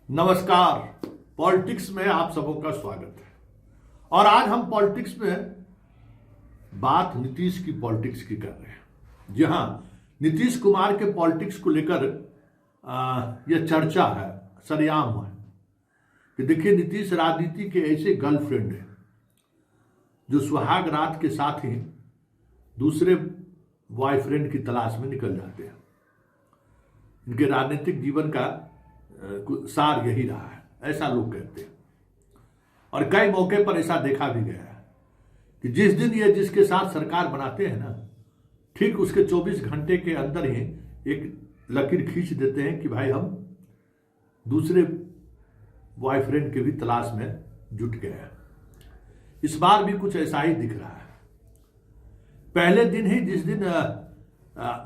नमस्कार। पॉलिटिक्स में आप सबों का स्वागत है। और आज हम पॉलिटिक्स में बात नीतीश की पॉलिटिक्स की कर रहे हैं। जी हाँ, नीतीश कुमार के पॉलिटिक्स को लेकर यह चर्चा है, सरेआम है कि देखिए नीतीश राजनीति के ऐसे गर्लफ्रेंड हैं जो सुहाग रात के साथ ही दूसरे बॉयफ्रेंड की तलाश में निकल जाते हैं। इनके राजनीतिक जीवन का सार यही रहा है, ऐसा लोग कहते हैं। और कई मौके पर ऐसा देखा भी गया है कि जिस दिन ये जिसके साथ सरकार बनाते हैं ना, ठीक उसके 24 घंटे के अंदर ही एक लकीर खींच देते हैं कि भाई हम दूसरे बॉयफ्रेंड के भी तलाश में जुट गए हैं। इस बार भी कुछ ऐसा ही दिख रहा है। पहले दिन ही जिस दिन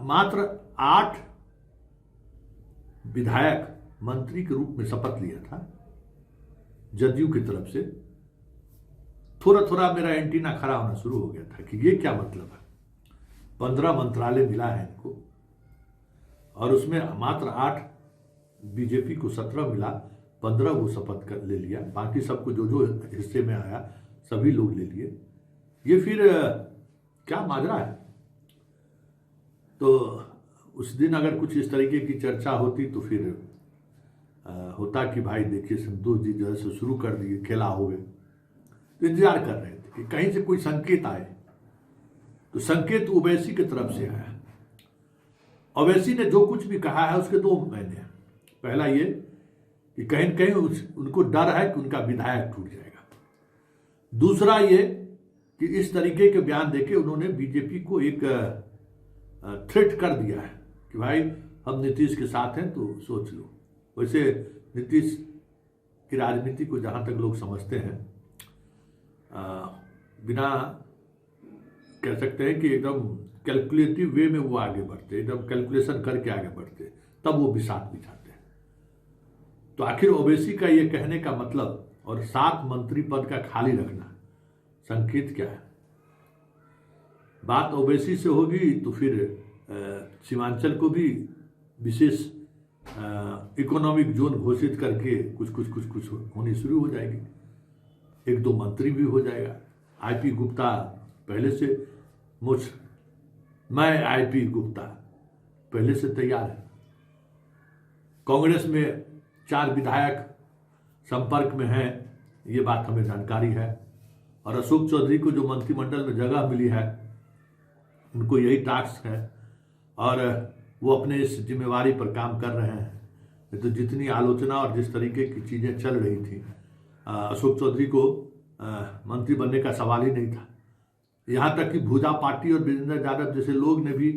मात्र 8 विधायक मंत्री के रूप में शपथ लिया था जदयू की तरफ से, थोड़ा थोड़ा मेरा एंटीना खड़ा होना शुरू हो गया था कि ये क्या मतलब है। 15 मंत्रालय मिला है इनको और उसमें मात्र 8 बीजेपी को 17 मिला, 15 वो शपथ कर ले लिया, बाकी सबको जो जो हिस्से में आया सभी लोग ले लिए। ये फिर क्या माजरा है। तो उस दिन अगर कुछ इस तरीके की चर्चा होती तो फिर होता कि भाई देखिए संतोष जी जो है सो शुरू कर दिए, खेला हो गए। तो इंतजार कर रहे थे कि कहीं से कोई संकेत आए। तो संकेत ओवैसी की तरफ से आया। ओवैसी ने जो कुछ भी कहा है उसके 2 महीने। पहला ये कि कहीं न कहीं उनको डर है कि उनका विधायक टूट जाएगा। दूसरा ये कि इस तरीके के बयान देके उन्होंने बीजेपी को एक थ्रेट कर दिया है कि भाई हम नीतीश के साथ हैं तो सोच लो। वैसे नीतीश की राजनीति को जहां तक लोग समझते हैं, बिना कह सकते हैं कि एकदम कैलकुलेटिव वे में वो आगे बढ़ते, एकदम कैलकुलेशन करके आगे बढ़ते, तब वो बिसात बिछाते हैं। तो आखिर ओवैसी का ये कहने का मतलब और 7 मंत्री पद का खाली रखना संकेत क्या है। बात ओवैसी से होगी तो फिर सीमांचल को भी विशेष इकोनॉमिक जोन घोषित करके कुछ होनी शुरू हो जाएगी। 1-2 मंत्री भी हो जाएगा। आईपी गुप्ता पहले से मैं आईपी गुप्ता पहले से तैयार है। कांग्रेस में 4 विधायक संपर्क में हैं, ये बात हमें जानकारी है। और अशोक चौधरी को जो मंत्रिमंडल में जगह मिली है उनको यही टास्क है और वो अपने इस जिम्मेवारी पर काम कर रहे हैं। तो जितनी आलोचना और जिस तरीके की चीज़ें चल रही थी, अशोक चौधरी को मंत्री बनने का सवाल ही नहीं था। यहाँ तक कि भूजा पार्टी और वीरेंद्र यादव जैसे लोग ने भी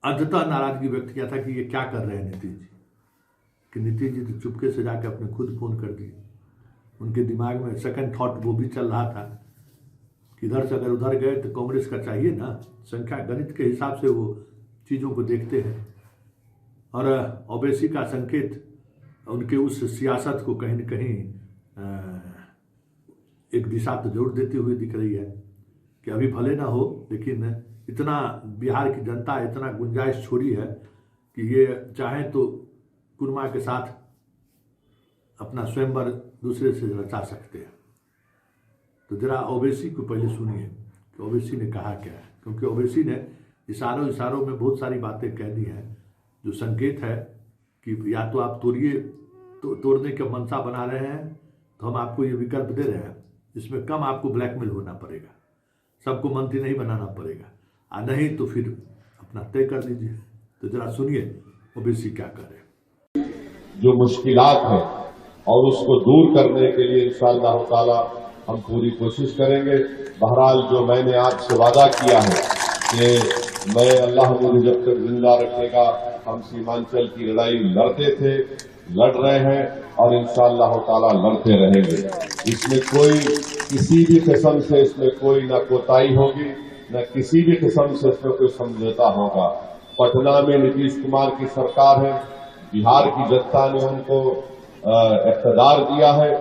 अंततः नाराजगी व्यक्त किया था कि ये क्या कर रहे हैं नीतीश जी। कि नीतीश जी तो चुपके से जाकर अपने खुद फोन कर दिए। उनके दिमाग में सेकंड थॉट वो भी चल रहा था कि इधर से अगर उधर गए तो कांग्रेस का चाहिए ना, संख्या गणित के हिसाब से वो चीज़ों को देखते हैं। और ओवैसी का संकेत उनके उस सियासत को कहीं न कहीं एक दिशा तो जरूर देते हुए दिख रही है कि अभी भले ना हो, लेकिन इतना बिहार की जनता इतना गुंजाइश छोड़ी है कि ये चाहें तो कुर्मा के साथ अपना स्वयंवर दूसरे से रचा सकते हैं। तो जरा ओवैसी को पहले सुनिए कि ओवैसी ने कहा क्या है, क्योंकि ओवैसी ने इशारों में बहुत सारी बातें कह दी हैं जो संकेत है कि या तो आप तोड़ने के मनसा बना रहे हैं तो हम आपको ये विकल्प दे रहे हैं, इसमें कम आपको ब्लैकमेल होना पड़ेगा, सबको मंत्री नहीं बनाना पड़ेगा, और नहीं तो फिर अपना तय कर लीजिए। तो जरा सुनिए ओवैसी क्या कर रहे हैं। जो मुश्किलात है और उसको दूर करने के लिए इंशाअल्लाह ताला हम पूरी कोशिश करेंगे। बहरहाल जो मैंने आपसे वादा किया है कि मैं अल्लाह मुझे जब तक जिंदा रखेगा, हम सीमांचल की लड़ाई लड़ते थे, लड़ रहे हैं और इंशाअल्लाह ताला लड़ते रहेंगे। इसमें कोई किसी भी किस्म से इसमें कोई न कोताही होगी, न किसी भी किस्म से इसमें कोई समझौता होगा। पटना में नीतीश कुमार की सरकार है, बिहार की जनता ने उनको इख्तियार दिया है,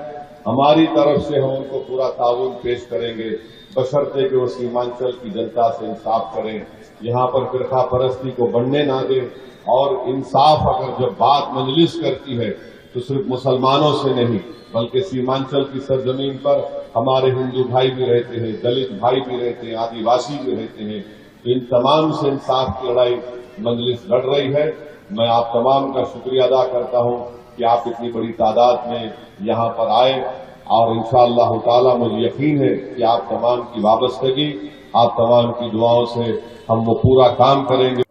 हमारी तरफ से हम उनको पूरा ताउन पेश करेंगे, बशर्ते कि वो सीमांचल की जनता से इंसाफ करें, यहाँ पर फिरका परस्ती को बढ़ने ना दें और इंसाफ अगर जब बात मजलिस करती है तो सिर्फ मुसलमानों से नहीं बल्कि सीमांचल की सरजमीन पर हमारे हिंदू भाई भी रहते हैं, दलित भाई भी रहते हैं, आदिवासी भी रहते हैं। तो इन तमाम से इंसाफ की लड़ाई मजलिस लड़ रही है। मैं आप तमाम का शुक्रिया अदा करता हूं कि आप इतनी बड़ी तादाद में यहां पर आए और इंशाअल्लाह ताला मुझे यकीन है कि आप तमाम की वाबस्तगी, आप तमाम की दुआओं से हम वो पूरा काम करेंगे।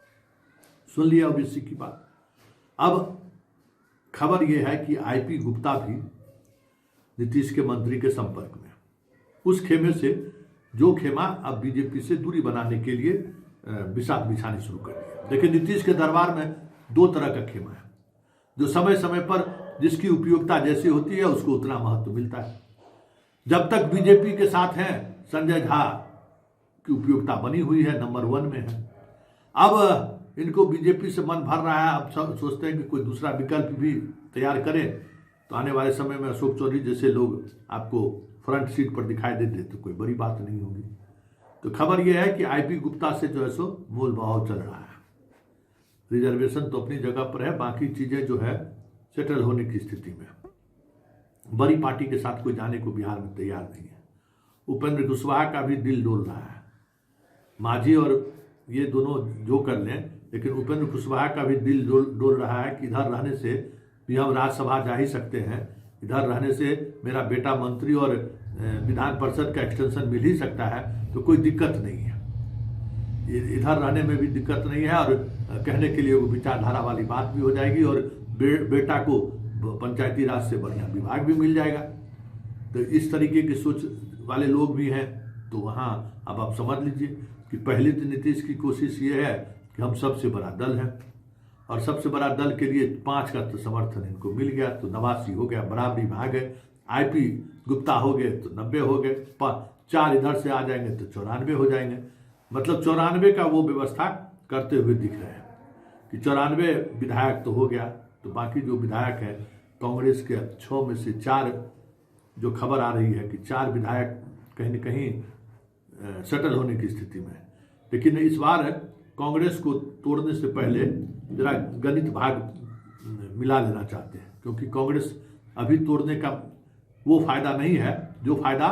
सुन लिया ओबीसी की बात। अब खबर यह है कि आईपी गुप्ता भी नीतीश के मंत्री के संपर्क में, उस खेमे से जो खेमा अब बीजेपी से दूरी बनाने के लिए बिसात बिछानी शुरू कर दी। देखिए, नीतीश के दरबार में दो तरह का खेमा है। जो समय समय पर जिसकी उपयोगिता जैसी होती है उसको उतना महत्व मिलता है। जब तक बीजेपी के साथ हैं, संजय झा की उपयोगिता बनी हुई है, नंबर 1 में है। अब इनको बीजेपी से मन भर रहा है, अब सोचते हैं कि कोई दूसरा विकल्प भी तैयार करें तो आने वाले समय में अशोक चौधरी जैसे लोग आपको फ्रंट सीट पर दिखाई देते तो कोई बड़ी बात नहीं होगी। तो खबर यह है कि आईपी गुप्ता से जो है सो मोल भाव चल रहा है। रिजर्वेशन तो अपनी जगह पर है, बाकी चीजें जो है सेटल होने की स्थिति में। बड़ी पार्टी के साथ कोई जाने को बिहार में तैयार नहीं है। उपेंद्र कुशवाहा का भी दिल डोल रहा है। मांझी और ये दोनों जो कर लें, लेकिन उपेंद्र कुशवाहा का भी दिल डोल रहा है कि इधर रहने से भी हम राज्यसभा जा ही सकते हैं, इधर रहने से मेरा बेटा मंत्री और विधान परिषद का एक्सटेंशन मिल ही सकता है, तो कोई दिक्कत नहीं है। इधर रहने में भी दिक्कत नहीं है और कहने के लिए वो विचारधारा वाली बात भी हो जाएगी और बेटा को पंचायती राज से बढ़िया विभाग भी मिल जाएगा। तो इस तरीके की सोच वाले लोग भी हैं। तो वहाँ अब आप समझ लीजिए कि पहले तो नीतीश की कोशिश ये है कि हम सबसे बड़ा दल हैं और सबसे बड़ा दल के लिए 5 का तो समर्थन इनको मिल गया, तो 89 हो गया, बराबरी में आ गए। आईपी गुप्ता हो गए तो 90 हो गए, 4 इधर से आ जाएंगे तो 94 हो जाएंगे। मतलब 94 का वो व्यवस्था करते हुए दिख रहे हैं कि 94 विधायक तो हो गया, तो बाकी जो विधायक हैं कांग्रेस के 6 में से 4, जो खबर आ रही है कि 4 विधायक कहीं न कहीं सेटल होने की स्थिति में है। लेकिन इस बार कांग्रेस को तोड़ने से पहले जरा गणित भाग मिला लेना चाहते हैं, क्योंकि कांग्रेस अभी तोड़ने का वो फायदा नहीं है जो फायदा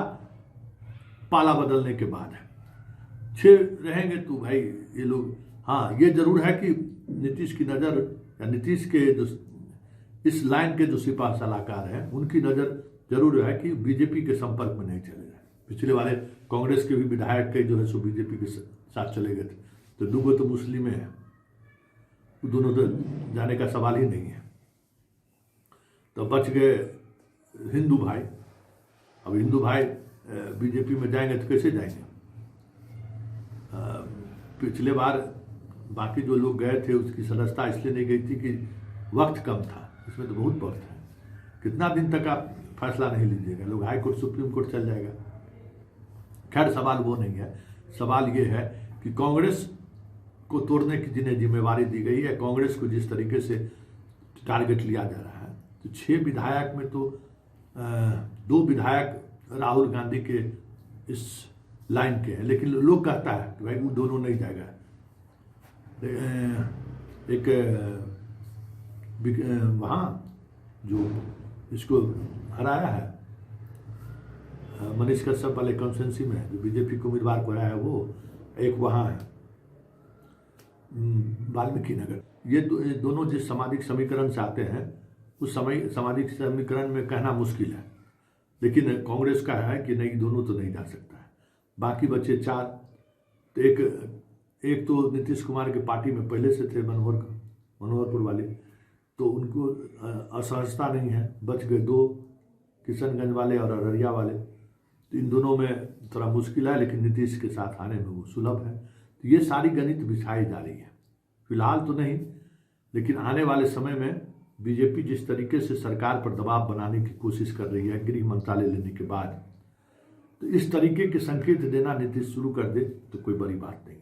पाला बदलने के बाद है। 6 रहेंगे तो भाई ये लोग, हाँ ये जरूर है कि नीतीश की नज़र या नीतीश के जो इस लाइन के जो सिपा सलाहकार हैं उनकी नज़र जरूर है कि बीजेपी के संपर्क में नहीं चले गए। पिछले वाले कांग्रेस के भी विधायक के जो है सो बीजेपी के साथ चले गए थे, तो 2 तो मुस्लिम हैं, दोनों तो जाने का सवाल ही नहीं है। तो बच गए हिंदू भाई। अब हिंदू भाई बीजेपी में जाएंगे तो कैसे जाएंगे? पिछले बार बाकी जो लोग गए थे उसकी सदस्यता इसलिए नहीं गई थी कि वक्त कम था, इसमें तो बहुत वक्त है। कितना दिन तक आप फैसला नहीं लीजिएगा, लोग हाई कोर्ट सुप्रीम कोर्ट चल जाएगा। खैर सवाल वो नहीं है, सवाल ये है कि कांग्रेस को तोड़ने की जिन्हें जिम्मेवारी दी गई है, कांग्रेस को जिस तरीके से टारगेट लिया जा रहा है, तो 6 विधायक में तो 2 विधायक राहुल गांधी के इस लाइन के हैं, लेकिन लोग कहता है कि भाई वो दोनों नहीं जाएगा। एक वहाँ जो इसको हराया है मनीष कश्यप वाले कॉन्स्टिट्यूंसी में जो बीजेपी को उम्मीदवार को हराया है, वो एक वहाँ है वाल्मीकि नगर। ये दोनों जिस सामाजिक समीकरण से आते हैं उस समय सामाजिक समीकरण में कहना मुश्किल है, लेकिन कांग्रेस का है कि नहीं दोनों तो नहीं जा सकता है। बाकी बचे 4, तो एक तो नीतीश कुमार के पार्टी में पहले से थे मनोहरपुर वाले, तो उनको असहजता नहीं है। बच गए 2 किशनगंज वाले और अररिया वाले, तो इन दोनों में थोड़ा मुश्किल है, लेकिन नीतीश के साथ आने में वो सुलभ है। तो ये सारी गणित बिछाई जा रही है, फिलहाल तो नहीं, लेकिन आने वाले समय में बीजेपी जिस तरीके से सरकार पर दबाव बनाने की कोशिश कर रही है गृह मंत्रालय लेने के बाद, तो इस तरीके के संकेत देना नीतीश शुरू कर दे तो कोई बड़ी बात नहीं।